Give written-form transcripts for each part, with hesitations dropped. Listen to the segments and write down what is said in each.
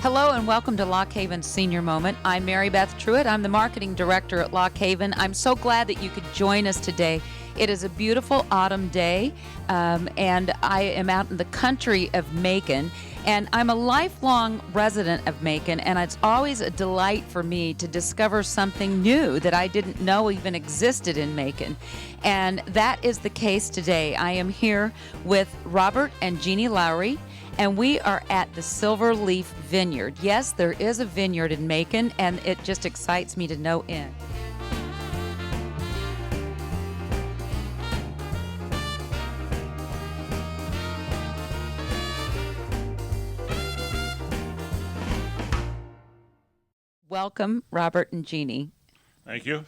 Hello and welcome to Lock Haven Senior Moment. I'm Mary Beth Truitt. I'm the marketing director at Lock Haven. I'm so glad that you could join us today. It is a beautiful autumn day, and I am out in the country of Macon. And I'm a lifelong resident of Macon, and it's always a delight for me to discover something new that I didn't know even existed in Macon. And that is the case today. I am here with Robert and Jeannie Lowry, and we are at the Silver Leaf Vineyard. Yes, there is a vineyard in Macon, and it just excites me to no end. Welcome, Robert and Jeannie. Thank you.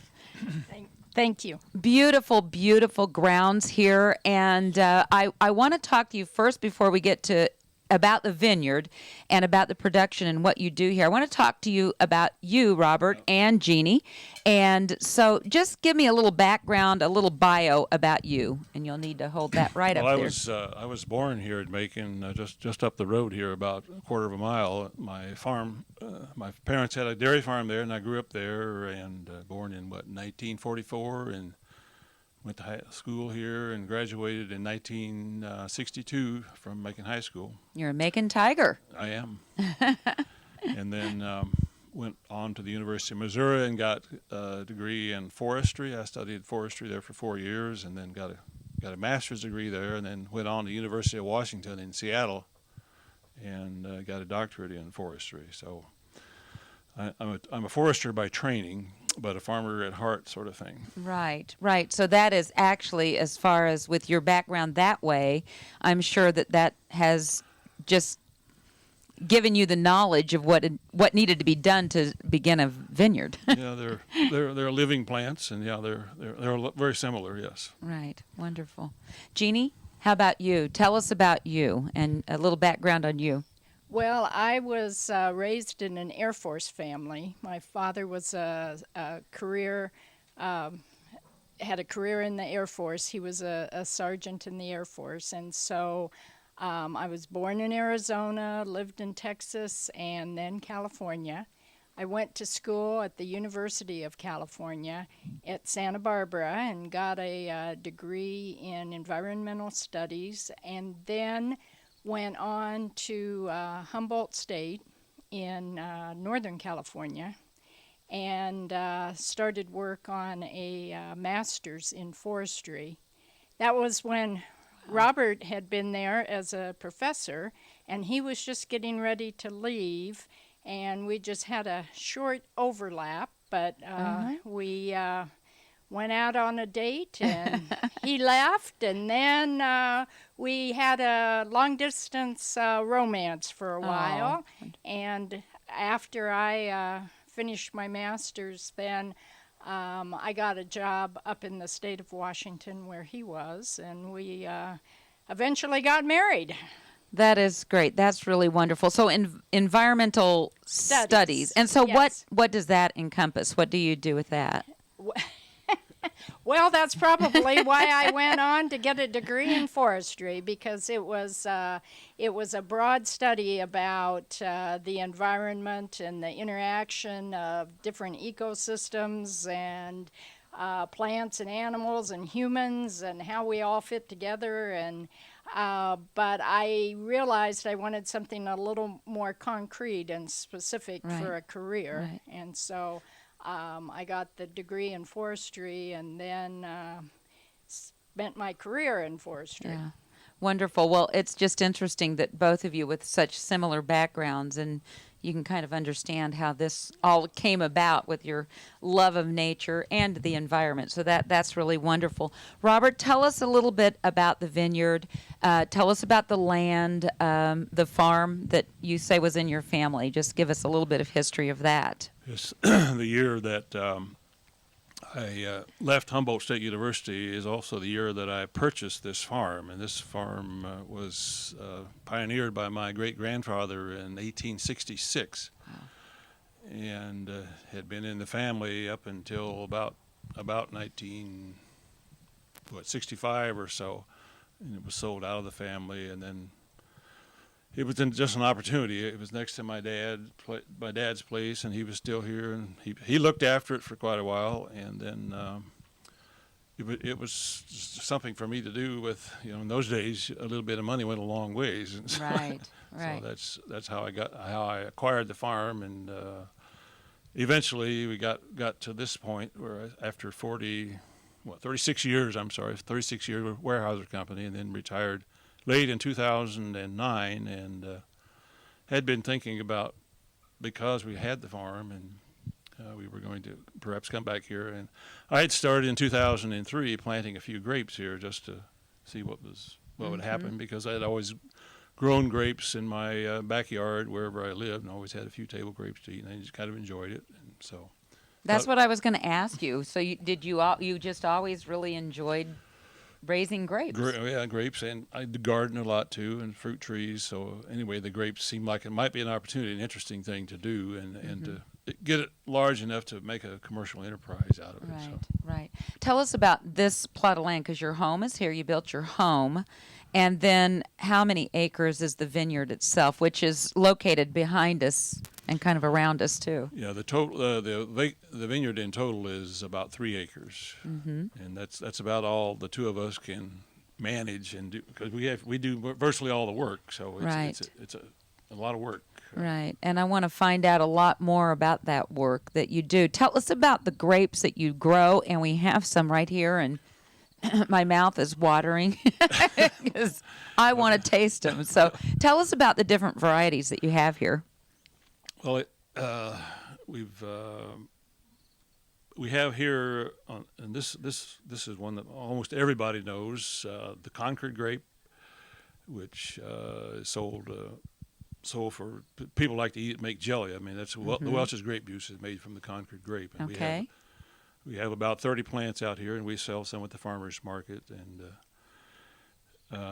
Thank you. Beautiful, beautiful grounds here, and I want to talk to you first before we get to about the vineyard and about the production and what you do here. I want to talk to you about you, Robert, and Jeannie. And so just give me a little background, a little bio about you, and you'll need to hold that right up there. I was born here at Macon, just up the road here, about a quarter of a mile. My farm, my parents had a dairy farm there, and I grew up there, and born in, 1944, and went to high school here and graduated in 1962 from Macon High School. You're a Macon Tiger. I am. And then went on to the University of Missouri and got a degree in forestry. I studied forestry there for 4 years, and then got a master's degree there, and then went on to the University of Washington in Seattle and got a doctorate in forestry. So I'm a forester by training, but a farmer at heart sort of thing. Right, right. So that is actually, as far as with your background that way, I'm sure that has just given you the knowledge of what needed to be done to begin a vineyard. Yeah, they're living plants, and yeah, they're very similar. Yes. Right. Wonderful. Jeannie, how about you? Tell us about you and a little background on you. Well, I was raised in an Air Force family. My father was had a career in the Air Force. He was a sergeant in the Air Force, and so I was born in Arizona, lived in Texas, and then California. I went to school at the University of California at Santa Barbara and got a degree in environmental studies, and then went on to Humboldt State in Northern California and started work on a master's in forestry. That was when Robert had been there as a professor, and he was just getting ready to leave, and we just had a short overlap, but we went out on a date, and he left, and then we had a long-distance romance for a while. And after I finished my master's, then I got a job up in the state of Washington where he was, and we eventually got married. That is great. That's really wonderful. So environmental studies. And so yes. what does that encompass? What do you do with that? Well, that's probably why I went on to get a degree in forestry, because it was a broad study about the environment and the interaction of different ecosystems and plants and animals and humans and how we all fit together. And but I realized I wanted something a little more concrete and specific for a career, and so I got the degree in forestry and then spent my career in forestry. Yeah. Wonderful. Well, it's just interesting that both of you with such similar backgrounds, and you can kind of understand how this all came about with your love of nature and the environment. So that's really wonderful. Robert, tell us a little bit about the vineyard. Tell us about the land, the farm that you say was in your family. Just give us a little bit of history of that. Yes, the year that I left Humboldt State University is also the year that I purchased this farm, and this farm was pioneered by my great-grandfather in 1866, and had been in the family up until about 1965 or so, and it was sold out of the family, and then it was just an opportunity. It was next to my dad's place, and he was still here, and he looked after it for quite a while, and then it was something for me to do with, in those days a little bit of money went a long ways, and so, Right, right. so that's how I acquired the farm, and eventually we got to this point where after 36 years, 36 years with Weyerhaeuser Company, and then retired late in 2009, and had been thinking about, because we had the farm and we were going to perhaps come back here, and I had started in 2003 planting a few grapes here just to see what would happen, because I had always grown grapes in my backyard wherever I lived, and always had a few table grapes to eat, and I just kind of enjoyed it, and so. That's what I was going to ask you. So you just always really enjoyed raising grapes? Yeah, grapes, and I garden a lot too, and fruit trees. So anyway, the grapes seemed like it might be an opportunity, an interesting thing to do, and to get it large enough to make a commercial enterprise out of it. Right, So. right. Tell us about this plot of land, because your home is here. You built your home. And then how many acres is the vineyard itself, which is located behind us and kind of around us too? Yeah, the total the vineyard in total is about 3 acres, and that's about all the two of us can manage and do, because we do virtually all the work. So it's a lot of work. Right. And I want to find out a lot more about that work that you do. Tell us about the grapes that you grow, and we have some right here, and my mouth is watering because I want to taste them. So tell us about the different varieties that you have here. Well, we have here, and this is one that almost everybody knows, the Concord grape, which is sold for people like to eat it, make jelly. I mean, that's the Welch's grape juice is made from the Concord grape. And Okay. We have about 30 plants out here, and we sell some at the farmers market. And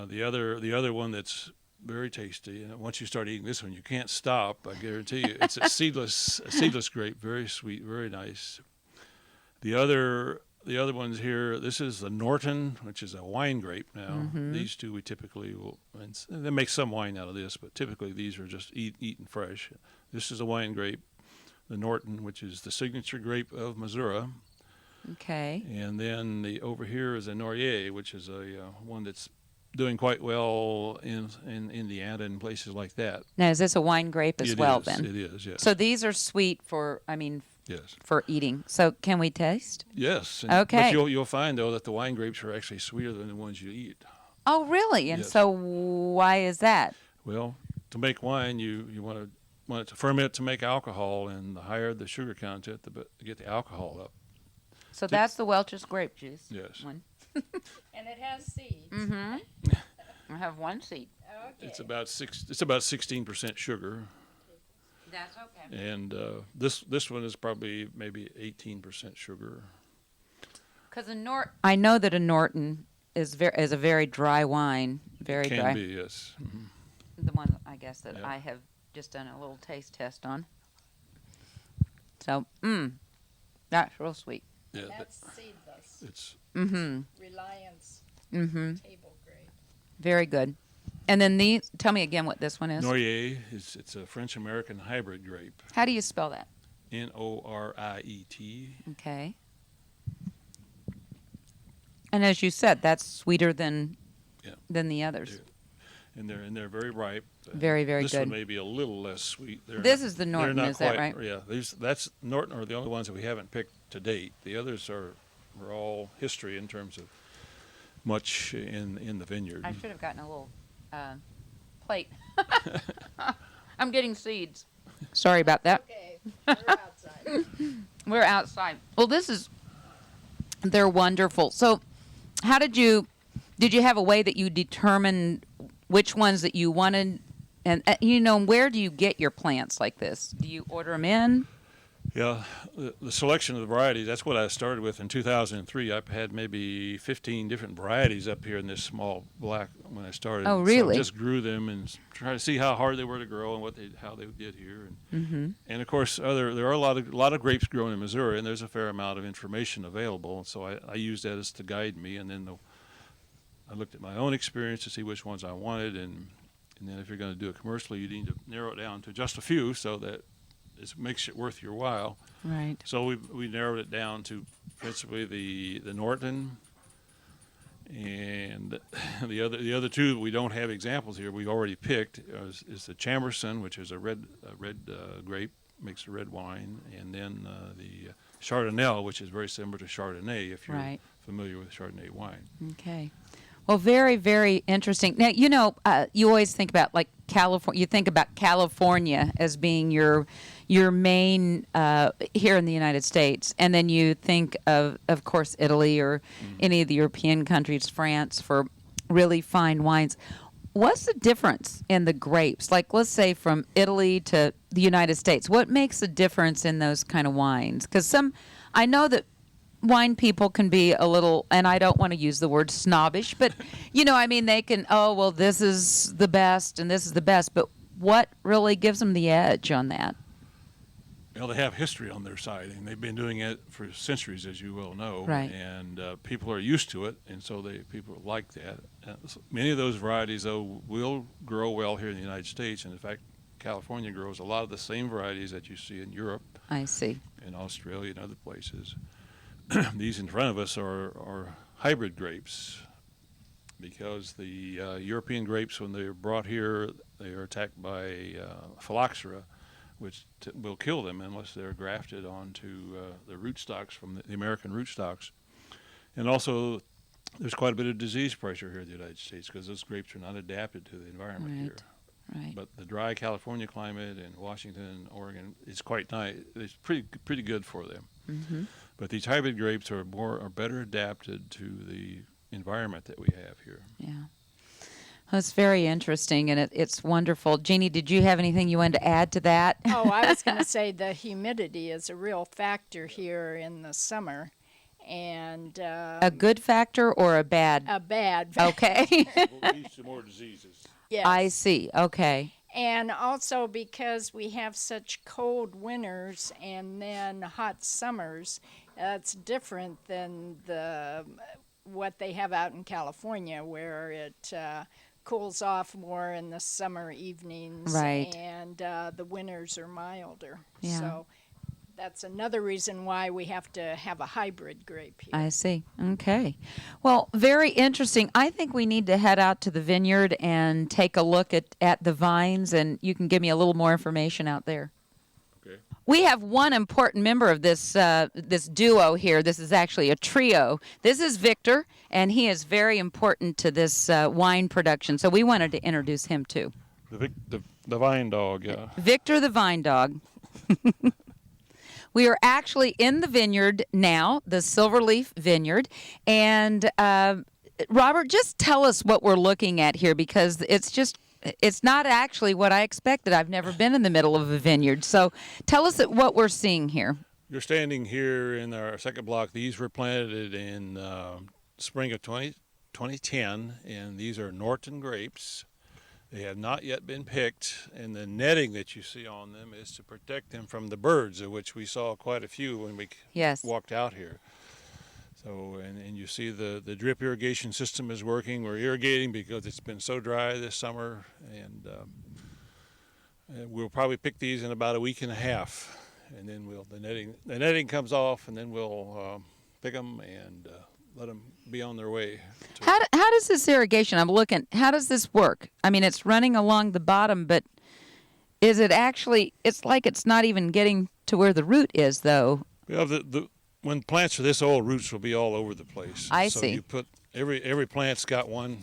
the other one that's very tasty, and once you start eating this one, you can't stop. I guarantee you, it's a seedless grape, very sweet, very nice. The other ones here, this is the Norton, which is a wine grape. Now these two we typically will, and they make some wine out of this, but typically these are just eaten fresh. This is a wine grape, the Norton, which is the signature grape of Missouri. Okay. And then over here is a Noyer, which is a one that's doing quite well in Indiana and places like that. Now, is this a wine grape as well, then? It is, yes. So these are sweet yes. for eating. So can we taste? Yes. Okay. But you'll find, though, that the wine grapes are actually sweeter than the ones you eat. Oh, really? And Yes. so why is that? Well, to make wine, you want it to ferment to make alcohol, and the higher the sugar content, the get the alcohol up. So that's the Welch's grape juice. Yes. One. And it has seeds. I have one seed. Okay. It's about 16% sugar, That's okay. and this one is probably maybe 18% sugar. Because I know that a Norton is a very dry wine, very Can dry. be, yes. The one I guess that Yeah. I have just done a little taste test on. So, that's real sweet. Yeah, That's seedless. it's Reliance table grape. Very good. And then tell me again what this one is. Noyer. It's a French-American hybrid grape. How do you spell that? Noriet. Okay. And as you said, that's sweeter than the others. And they're very ripe. Very, very this good. one may be a little less sweet. This is the Norton, they're not is that quite, right? Yeah, that's Norton are the only ones that we haven't picked to date. The others are all history in terms of much in the vineyard. I should have gotten a little plate. I'm getting seeds. Sorry about that. Okay, we're outside. We're outside. Well, they're wonderful. So, how did you have a way that you determined which ones that you wanted? And, where do you get your plants like this? Do you order them in? Yeah, the selection of the varieties, that's what I started with in 2003. I had maybe 15 different varieties up here in this small block when I started. Oh, So really? I just grew them and tried to see how hard they were to grow and how they did here. And of course, there are a lot of grapes grown in Missouri, and there's a fair amount of information available. And so I used that as to guide me, and then I looked at my own experience to see which ones I wanted, and And then if you're going to do it commercially, you need to narrow it down to just a few so that it makes it worth your while. Right. So we narrowed it down to principally the Norton, and the other two we don't have examples here. We've already picked is the Chamberson, which is a red grape, makes a red wine, and then the Chardonnay, which is very similar to Chardonnay if you're Right. familiar with Chardonnay wine. Okay. Well, very, very interesting. Now, you always think about like California. You think about California as being your main here in the United States, and then you think of course, Italy or any of the European countries, France, for really fine wines. What's the difference in the grapes? Like, let's say from Italy to the United States. What makes a difference in those kind of wines? Because I know that wine people can be a little, and I don't want to use the word snobbish, but they can, oh, well, this is the best and this is the best, but what really gives them the edge on that? Well, they have history on their side, and they've been doing it for centuries, as you well know. Right. And people are used to it, and so people like that. Many of those varieties, though, will grow well here in the United States, and in fact, California grows a lot of the same varieties that you see in Europe, I see. in Australia, and other places. These in front of us are hybrid grapes, because the European grapes, when they're brought here, they are attacked by phylloxera, which will kill them unless they're grafted onto the rootstocks from the American rootstocks. And also, there's quite a bit of disease pressure here in the United States because those grapes are not adapted to the environment here. Right. But the dry California climate in Washington and Oregon is quite nice. It's pretty good for them. Mm-hmm. But these hybrid grapes are better adapted to the environment that we have here. Yeah. That's very interesting, and it's wonderful. Jeannie, did you have anything you wanted to add to that? Oh, I was going to say the humidity is a real factor here in the summer, and A good factor or a bad? a bad factor. Okay. Will lead to more diseases. Yes. I see. Okay. And also because we have such cold winters and then hot summers, that's different than what they have out in California, where it cools off more in the summer evenings, Right. and the winters are milder. Yeah. So that's another reason why we have to have a hybrid grape here. I see. Okay. Well, very interesting. I think we need to head out to the vineyard and take a look at the vines, and you can give me a little more information out there. Okay. We have one important member of this duo here. This is actually a trio. This is Victor, and he is very important to this wine production. So we wanted to introduce him too. The vine dog, yeah. Victor the Vine Dog. We are actually in the vineyard now, the Silverleaf Vineyard. And Robert, just tell us what we're looking at here, because it's not actually what I expected. I've never been in the middle of a vineyard. So tell us what we're seeing here. You're standing here in our second block. These were planted in spring of 2010, and these are Norton grapes. They have not yet been picked, and the netting that you see on them is to protect them from the birds, of which we saw quite a few when we Yes. walked out here. So, and you see the drip irrigation system is working. We're irrigating because it's been so dry this summer, and we'll probably pick these in about a week and a half, and then the netting comes off, and then we'll pick them and let them be on their way. How does this irrigation, I'm looking, how does this work? I mean, it's running along the bottom, but is it actually, it's like it's not even getting to where the root is, though. Well, when plants are this old, roots will be all over the place. I so see. You put every plant's got one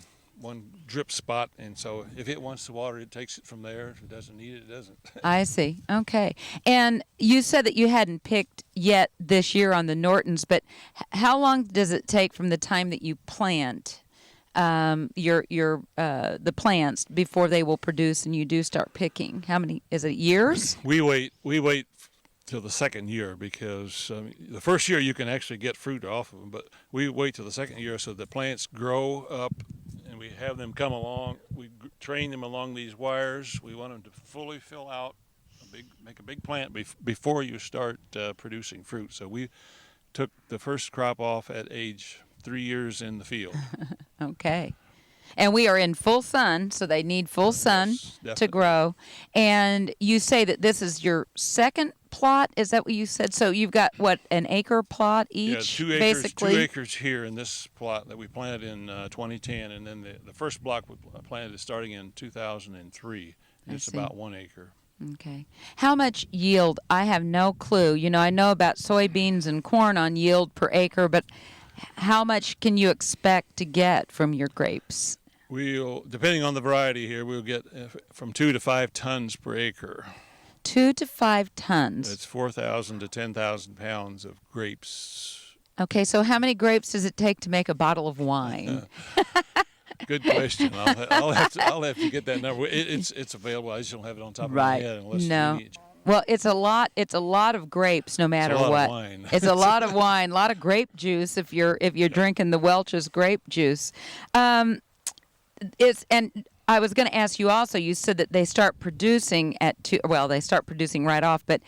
drip spot, and so if it wants the water, it takes it from there. If it doesn't need it, it doesn't. I see. Okay. And you said that you hadn't picked yet this year on the Nortons, but how long does it take from the time that you plant the plants before they will produce and you do start picking? How many? Is it years? We wait till the second year, because the first year you can actually get fruit off of them, but we wait till the second year so the plants grow up, and we have them come along. We train them along these wires. We want them to fully fill out, make a big plant before you start producing fruit. So we took the first crop off at age 3 years in the field. Okay. And we are in full sun, so they need full sun Yes, to definitely. grow. And you say that this is your second plot. Is that what you said? So you've got what, an acre plot Yeah, each, 2 acres, basically. 2 acres here in this plot that we planted in 2010, and then the first block we planted is starting in 2003. And I it's see. about 1 acre. Okay. How much yield? I have no clue. You know, I know about soybeans and corn on yield per acre, but how much can you expect to get from your grapes? We'll, depending on the variety here, we'll get from 2 to 5 tons per acre. 2 to 5 tons. That's 4,000 to 10,000 pounds of grapes. Okay, so how many grapes does it take to make a bottle of wine? Good question. I'll have to get that number. It's available. I just don't have it on top of my Right. head unless No. we need. Well, it's a lot. It's a lot of grapes, no matter lot of what. wine. It's a lot of wine, a lot of grape juice. If you're drinking the Welch's grape juice, and I was going to ask you also. You said that they start producing at two. Well, they start producing right off. But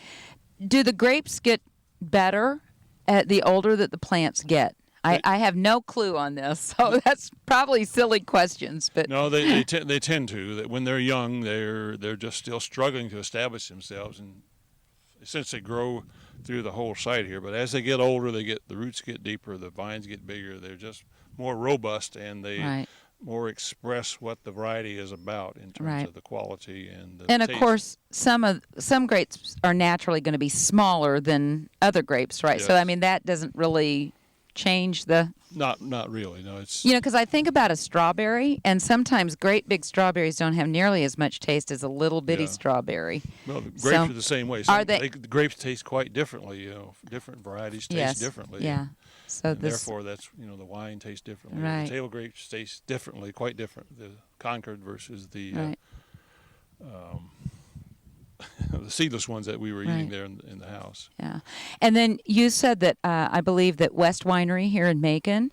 do the grapes get better at the older that the plants get? I have no clue on this, so that's probably silly questions. But No, they tend to. That when they're young, they're just still struggling to establish themselves, and since they grow through the whole site here. But as they get older, the roots get deeper, the vines get bigger. They're just more robust, and they right. more express what the variety is about in terms Right. of the quality and the And of taste. course, some grapes are naturally going to be smaller than other grapes, right? So I Yes. mean that doesn't really change the, Not really. No, it's you know, because I think about a strawberry, and sometimes great big strawberries don't have nearly as much taste as a little bitty Yeah. strawberry. well, the grapes so- are the same way. Are they- The grapes taste quite differently. You know, different varieties taste Yes. differently. Yeah. So And this. therefore, that's the wine tastes differently. Right. The table grapes taste differently, quite different. The Concord versus the Right. the seedless ones that we were eating Right. there in the house. Yeah. And then you said that I believe that West Winery here in Macon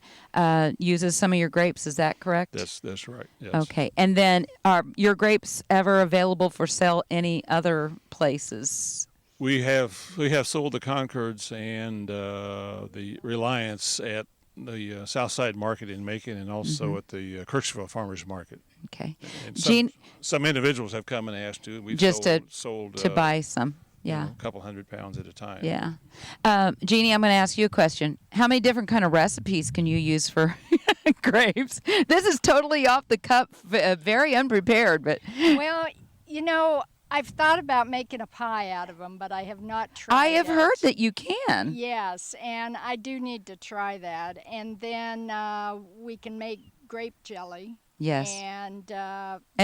uses some of your grapes. Is that correct? That's right. Yes. Okay. And then are your grapes ever available for sale any other places? We have sold the Concords and the Reliance at the Southside Market in Macon, and also Mm-hmm. at the Kirksville Farmers Market. Okay. And Gene, some individuals have come and asked to. We've Just sold to buy some. you know, Yeah. a couple 100 pounds at a time. Yeah. Jeannie, I'm going to ask you a question. How many different kind of recipes can you use for grapes? This is totally off the cuff, very unprepared, but Well, you know, I've thought about making a pie out of them, but I have not tried. I have it. heard that you can. Yes, and I do need to try that. And then we can make grape jelly. Yes. And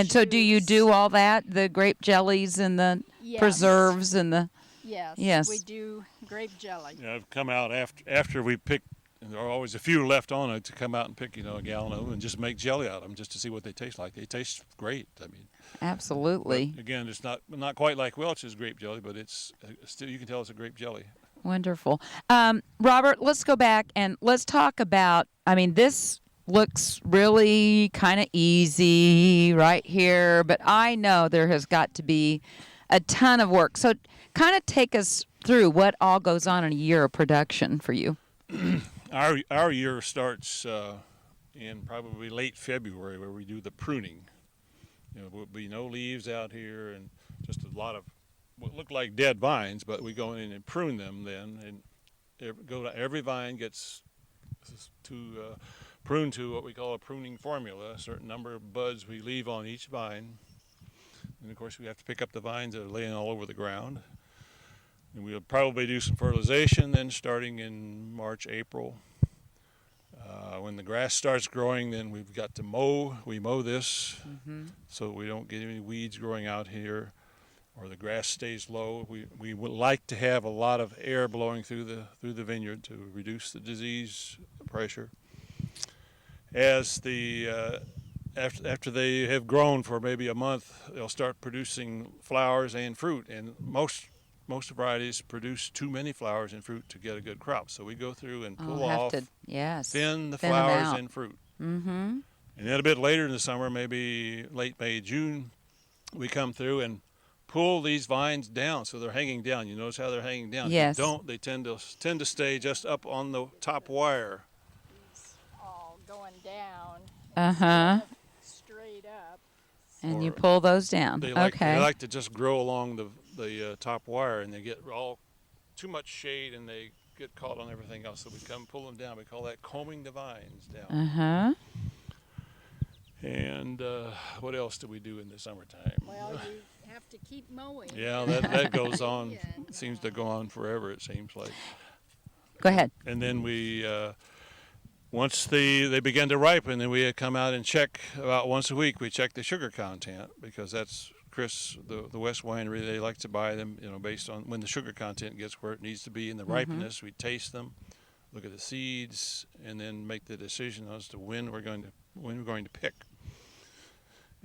So do you juice. do all that? The grape jellies and the Yes. preserves and the Yes. Yes. We do grape jelly. Yeah, I've come out after we pick. And there are always a few left on it to come out and pick, a gallon of them and just make jelly out of them just to see what they taste like. They taste great. I mean, absolutely again, it's not quite like Welch's grape jelly, but it's still, you can tell it's a grape jelly. wonderful. Robert, let's go back and let's talk about. I mean, this looks really kind of easy right here, but I know there has got to be a ton of work. So, kind of take us through what all goes on in a year of production for you. Our year starts in probably late February, where we do the pruning. There'll be no leaves out here, and just a lot of what look like dead vines. But we go in and prune them then, and every vine gets to prune to what we call a pruning formula. A certain number of buds we leave on each vine, and of course we have to pick up the vines that are laying all over the ground. And we'll probably do some fertilization then, starting in March, April. When the grass starts growing, then we've got to mow. We mow this so we don't get any weeds growing out here, or the grass stays low. We would like to have a lot of air blowing through the vineyard to reduce the disease pressure. As after they have grown for maybe a month, they'll start producing flowers and fruit, and most varieties produce too many flowers and fruit to get a good crop. So we go through and pull off, yes, thin the thin 'em flowers out. and fruit. Mm-hmm. And then a bit later in the summer, maybe late May, June, we come through and pull these vines down so they're hanging down. You notice how they're hanging down? Yes. If you don't, they tend to stay just up on the top wire. All going down. Uh huh. And you or pull those down. they like Okay. they like to just grow along the top wire, and they get all too much shade, and they get caught on everything else. So we come pull them down. We call that combing the vines down. Uh-huh. And what else do we do in the summertime? Well, you have to keep mowing. Yeah, that goes on. Seems to go on forever, it seems like. Go ahead. And then we, once they begin to ripen, then we come out and check about once a week. We check the sugar content, because that's Chris, the West Winery. They like to buy them, based on when the sugar content gets where it needs to be in the ripeness. We taste them, look at the seeds, and then make the decision as to when we're going to pick.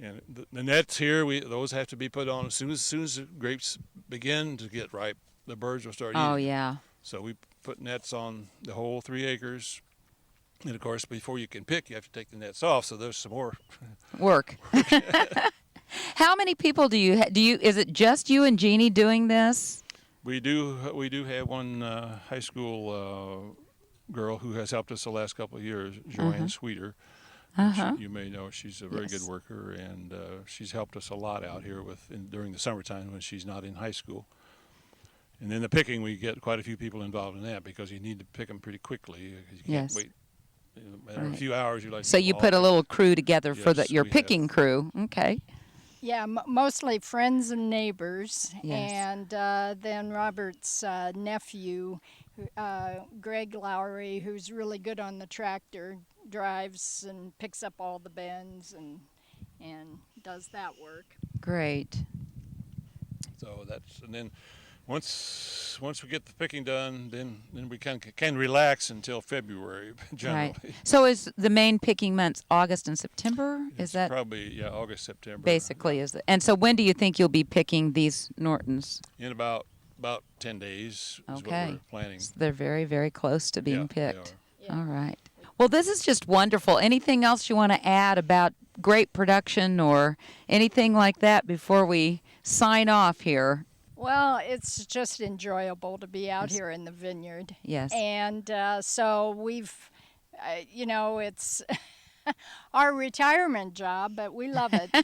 And the nets here, those have to be put on as soon as the grapes begin to get ripe. The birds will start eating. Oh, yeah. So we put nets on the whole 3 acres. And of course, before you can pick, you have to take the nets off. So there's some more Work. How many people do you is it just you and Jeannie doing this? We do have one high school girl who has helped us the last couple of years, Joanne Sweeter. You may know she's a very good worker, and she's helped us a lot out here during the summertime when she's not in high school. And then the picking, we get quite a few people involved in that, because you need to pick them pretty quickly. You can't wait. In a few hours, you like. So you put a little crew together for Yes, your we picking crew. Okay. Yeah, mostly friends and neighbors. Yes. And then Robert's nephew, Greg Lowry, who's really good on the tractor, drives and picks up all the bends and does that work. Great. So and then once we get the picking done, then we can relax until February generally. Right. So is the main picking months August and September? Is It's that probably August, September. basically is it? And so when do you think you'll be picking these Nortons? In about 10 days is Okay. what we're planning. So they're very, very close to being Yeah, they picked. are. Yeah. All right. Well, this is just wonderful. Anything else you want to add about grape production or anything like that before we sign off here? Well, it's just enjoyable to be out here in the vineyard. Yes. And so we've, it's our retirement job, but we love it.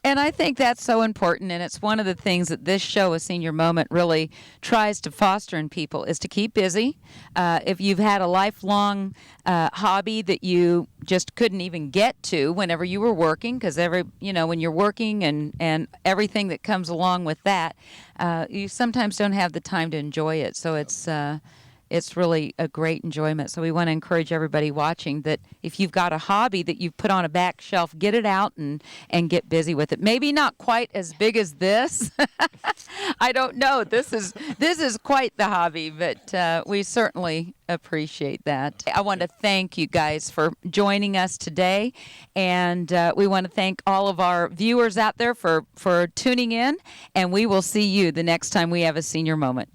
And I think that's so important, and it's one of the things that this show, A Senior Moment, really tries to foster in people, is to keep busy. If you've had a lifelong hobby that you just couldn't even get to whenever you were working, because when you're working and everything that comes along with that, you sometimes don't have the time to enjoy it. So it's really a great enjoyment. So we want to encourage everybody watching that if you've got a hobby that you've put on a back shelf, get it out and get busy with it. Maybe not quite as big as this. I don't know. This is quite the hobby, but we certainly appreciate that. I want to thank you guys for joining us today, and we want to thank all of our viewers out there for tuning in, and we will see you the next time we have a Senior Moment.